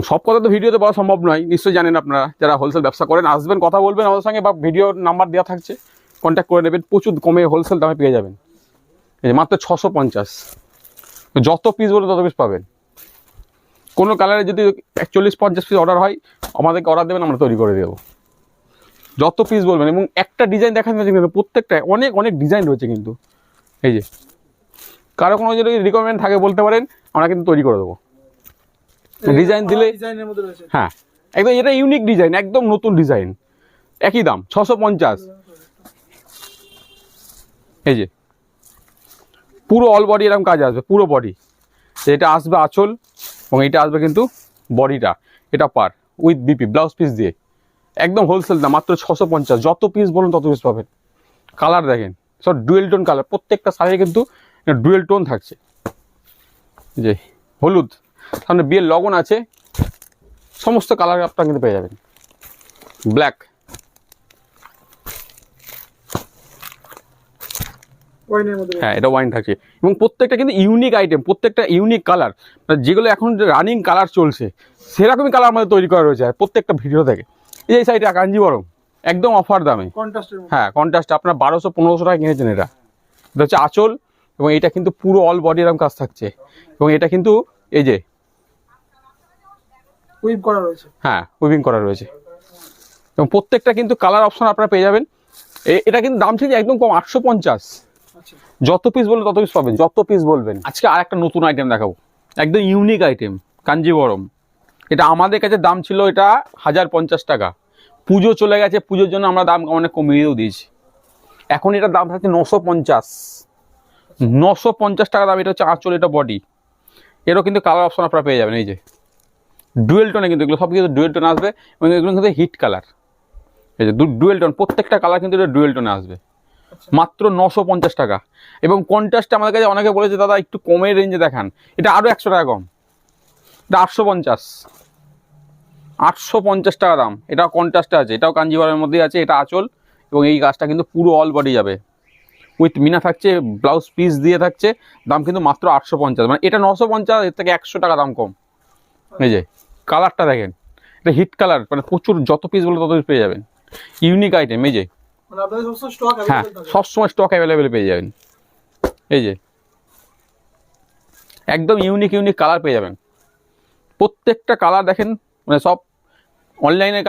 সব কথা তো ভিডিওতে বলা সম্ভব নয়, নিশ্চয়ই জানেন আপনারা যারা হোলসেল ব্যবসা করেন। আসবেন, কথা বলবেন আমাদের সঙ্গে, বা ভিডিও নাম্বার দেওয়া থাকছে, কন্ট্যাক্ট করে নেবেন। প্রচুর কমে হোলসেল দামে পেয়ে যাবেন। এই যে মাত্র 650, যত পিস বলুন তত পিস পাবেন। কোনো কালারে যদি 40-50 পিস অর্ডার হয়, আমাদেরকে অর্ডার দেবেন, আমরা তৈরি করে দেবো। যত পিস বলবেন। এবং একটা ডিজাইন দেখান যাচ্ছে কিন্তু প্রত্যেকটা অনেক অনেক ডিজাইন রয়েছে কিন্তু। এই যে কারো কোনো যদি রিকোয়ারমেন্ট থাকে বলতে পারেন, আমরা কিন্তু তৈরি করে দেবো। ডিজাইন দিলে হ্যাঁ, একদম এটা ইউনিক ডিজাইন, একদম নতুন ডিজাইন, একই দাম 650। এই যে পুরো অল বডি এরকম কাজ আসবে, পুরো বডি। এটা আসবে আঁচল, এবং এটা আসবে কিন্তু বডিটা, এটা পার উইথ বিপি ব্লাউজ পিস দিয়ে। একদম হোলসেল দাম, মাত্র 650। যত পিস বলুন তত পিস পাবেন। কালার দেখেন, সব ডুয়েল টোন কালার, প্রত্যেকটা শাড়ি কিন্তু ডুয়েল টোন থাকছে। যে হলুদ, সামনে বিয়ের লগন আছে, সমস্ত কালার আপনারা কিন্তু পেয়ে যাবেন। ব্ল্যাক, হ্যাঁ এটা ওয়াইন থাকছে। এবং প্রত্যেকটা কিন্তু ইউনিক আইটেম, প্রত্যেকটা ইউনিক কালার, যেগুলো এখন রানিং কালার চলছে সেরকমই কালার আমাদের তৈরি করা রয়েছে প্রত্যেকটা ভিডিও থেকে। এই সাইডে কাঞ্জিবরম একদম অফার দামে, হ্যাঁ কন্ট্রাস্ট, আপনার 1200-1500 টাকা কিনেছেন। এটা হচ্ছে আঁচল, এবং এটা কিন্তু পুরো অল বডি এরকম কাজ থাকছে। এবং এটা কিন্তু এই যে উইভ করা রয়েছে, হ্যাঁ উইভিং করা রয়েছে। এবং প্রত্যেকটা কিন্তু কালার অপশন আপনারা পেয়ে যাবেন। এটা কিন্তু দাম ঠিক একদম কম, 850। যত পিস বলবেন তত পিস পাবেন, যত পিস বলবেন। আজকে আর একটা নতুন আইটেম দেখাবো, একদম ইউনিক আইটেম, কাঞ্জিবরম। এটা আমাদের কাছে দাম ছিল এটা 1050 টাকা। পুজো চলে গেছে, পুজোর জন্য আমরা দাম অনেক কমিয়েও দিয়েছি। এখন এটার দাম থাকছে 950। 950 টাকা দাম। এটা হচ্ছে আঁচল, এটা বডি। এরও কিন্তু কালার অপশন আপনারা পেয়ে যাবেন। এই যে ডুয়েল টোনে কিন্তু এগুলো সব কিছু ডুয়েল টোনে আসবে, এবং এগুলো কিন্তু হিট কালার। এই যে ডুয়েল টোন, প্রত্যেকটা কালার কিন্তু এটা ডুয়েল টোনে আসবে। মাত্র 950 টাকা। এবং কন্ট্রাস্টে আমাদের কাছে অনেকে বলেছে দাদা একটু কমের রেঞ্জে দেখান, এটা আরও 100 টাকা কম, এটা 850। 850 টাকা দাম। এটা কন্ট্রাস্টে আছে, এটাও কাঞ্জিবরমের মধ্যেই আছে। এটা আঁচল, এবং এই গাছটা কিন্তু পুরো অল বডি যাবে, উইথ মিনা থাকছে, ব্লাউজ পিস দিয়ে থাকছে। দাম কিন্তু মাত্র 850, মানে এটা 950, এর থেকে 100 টাকা দাম কম। এই যে কালারটা দেখেন, এটা হিট কালার, মানে প্রচুর, যত পিস বলে তত পিস পেয়ে যাবেন। Unique item. এই যে হ্যাঁ, সবসময় স্টক অ্যাভেলেবেল পেয়ে যাবেন। এই যে একদম ইউনিক ইউনিক কালার পেয়ে যাবেন। প্রত্যেকটা কালার দেখেন, মানে সব অনলাইনে